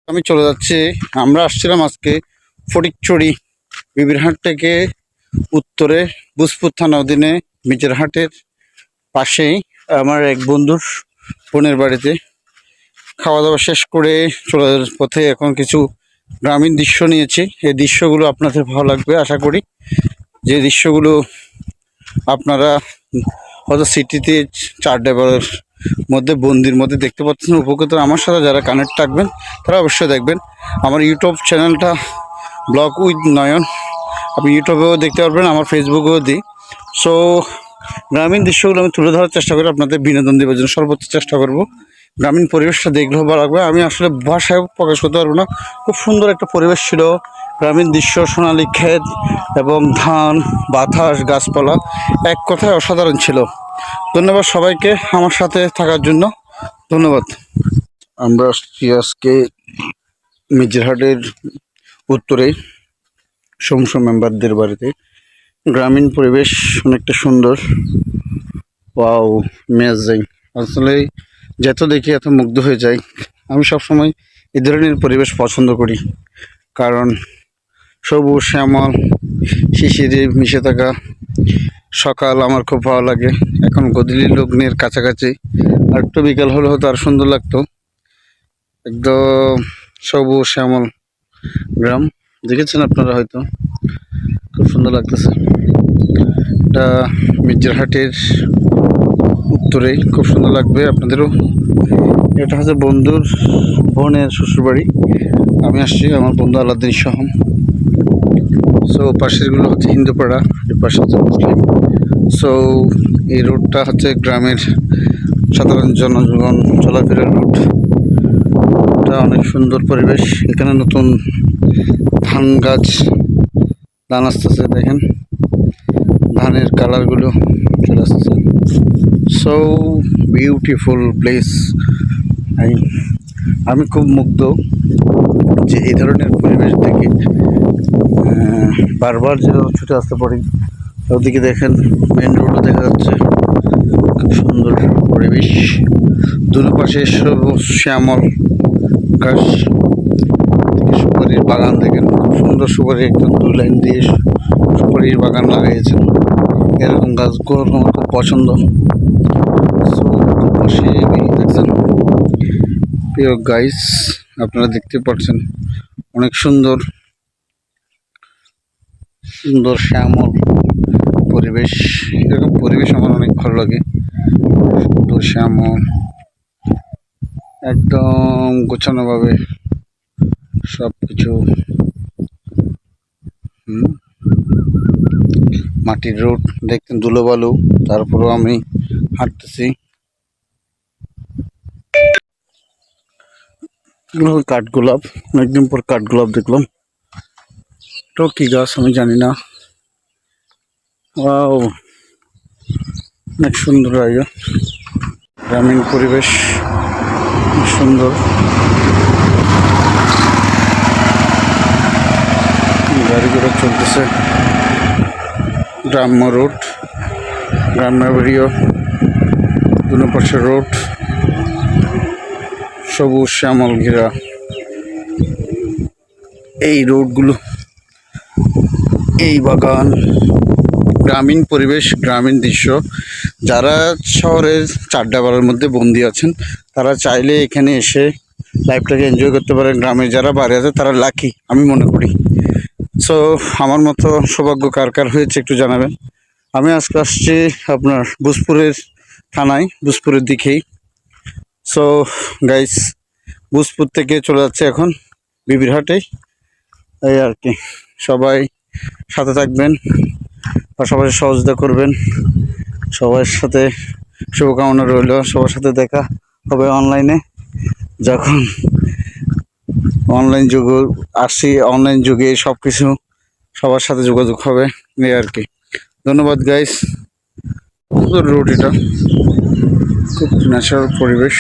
আমি চলে যাচ্ছি। আমরা আসছিলাম আজকে ফটিকছড়ি বিবিরহাট থেকে উত্তরে বুসপুর থানা অধীনে মিজরহাটের পাশেই আমার এক বন্ধুর বোনের বাড়িতে খাওয়া দাওয়া শেষ করে চলে যাওয়ার পথে এখন কিছু গ্রামীণ দৃশ্য নিয়েছি। এই দৃশ্যগুলো আপনাদের ভালো লাগবে আশা করি। যে দৃশ্যগুলো আপনারা হয়তো সিটিতে চার ড্রাইভারের মধ্যে বন্দির মধ্যে দেখতে পাচ্ছেন, উপকৃত আমার সাথে যারা কানেক্ট থাকবেন তারা অবশ্যই দেখবেন। আমার ইউটিউব চ্যানেলটা ব্লগ উইথ নয়ন, আপনি ইউটিউবেও দেখতে পারবেন, আমার ফেসবুকেও দিই। সো গ্রামীণ দৃশ্যগুলো আমি তুলে ধরার চেষ্টা করি, আপনাদের বিনোদন দেওয়ার জন্য সর্বোচ্চ চেষ্টা করব। গ্রামীণ পরিবেশটা দেখলেও ভালো লাগবে, আমি আসলে ভাষায় প্রকাশ করতে পারবো না। খুব সুন্দর একটা পরিবেশ ছিল, গ্রামীণ দৃশ্য, সোনালি ক্ষেত এবং ধান, বাতাস, গাছপালা, এক কথায় অসাধারণ ছিল। ধন্যবাদ সবাইকে আমার সাথে থাকার জন্য, ধন্যবাদ। আমরা আসছি আজকে মিজরহাটের উত্তরে সমস্ত মেম্বারদের বাড়িতে। গ্রামীণ পরিবেশ অনেকটা সুন্দর, ওয়াও অ্যামেজিং। আসলে যত দেখি এত মুগ্ধ হয়ে যাই। আমি সবসময় এই ধরনের পরিবেশ পছন্দ করি, কারণ সবুজ শ্যামল শিশিরে মিশে থাকা সকাল আমার খুব ভালো লাগে। এখন গধূলি লগ্নের কাছাকাছি, আর একটু বিকাল হলে হয়তো আর সুন্দর লাগতো। একদম সবুজ শ্যামল গ্রাম, দেখেছেন আপনারা হয়তো, খুব সুন্দর লাগতেছে। এটা মির্জারহাটের উত্তরে, খুব সুন্দর লাগবে আপনাদেরও। এটা হচ্ছে বন্ধুর বোনের শ্বশুরবাড়ি। আমি আসছি আমার বন্ধু আলাউদ্দিন সহম। সো পাশেরগুলো হচ্ছে হিন্দুপাড়া, এর পাশে হচ্ছে মুসলিম। সো এই রোডটা হচ্ছে গ্রামের সাধারণ জনজীবন চলাফেরার রুট। এটা অনেক সুন্দর পরিবেশ। এখানে নতুন ধান গাছ, ধান আসতেছে, দেখেন ধানের কালারগুলো চলে আসতেছে। So beautiful place. আমি খুব মুগ্ধ যে এই ধরনের পরিবেশ দেখে বারবার যে ছুটে আসতে পারি। ওদিকে দেখেন মেন রোডও দেখা যাচ্ছে, খুব সুন্দর পরিবেশ। দুটো পাশে সবুজ শ্যামল ঘাস, সুপারির বাগান দেখেন, খুব সুন্দর সুপারি, একদম 2 লাইন দিয়ে সুপারির বাগান লাগাইয়েছেন। এরকম গাছগুলো আমার খুব পছন্দ। পাশে দেখছেন প্রিয় গাইস, আপনারা দেখতে পাচ্ছেন অনেক সুন্দর সুন্দর শ্যামল পরিবেশ। এরকম পরিবেশ আমার অনেক ভালো লাগে। সুন্দর শ্যামল, একদম গোছানোভাবে সব কিছু। মাটির রোড দেখতেন, ধুলোবালু, তারপরেও আমি হাঁটতেছি। কাঠগোলাপ, অনেকদিন পর কাঠগোলাপ দেখলাম। তো কি গাছ আমি জানি না। ওয়াও, অনেক সুন্দর জায়গা, গ্রামীণ পরিবেশ সুন্দর। গাড়ি ঘোড়া চলতেছে, গ্রাম্য রোড, গ্রাম্য এরিয়া, দুনো পাশে রোড, সবুজ শ্যামল ঘেরা এই রোডগুলো, এই বাগান, গ্রামীণ পরিবেশ, গ্রামীণ দৃশ্য। যারা শহরের চারডাবারের মধ্যে বন্দি আছেন তারা চাইলে এখানে এসে লাইফটাকে এনজয় করতে পারে। গ্রামে যারা বাড়ি আছে তারা লাকি আমি মনে করি। সো আমার মতো সৌভাগ্য কার কার হয়েছে একটু জানাবেন। আমি আজকে আসছি আপনার বুসপুরের থানায়, বুসপুরের দিকেই। সো গাইস, বুসপুর থেকে চলে যাচ্ছে এখন বিবিরহাটে, এই আর কি। সবাই সাথে থাকবেন, পাশাপাশি সহযোগিতা করবেন। সবার সাথে শুভকামনা রইল। সবার সাথে দেখা হবে অনলাইনে, যখন অনলাইন যুগ আসছি, অনলাইন যুগে সব কিছু সবার সাথে যোগাযোগ হবে, এই আর কি। ধন্যবাদ গাইস। সুন্দর রোড, এটা খুব ন্যাচারাল পরিবেশ।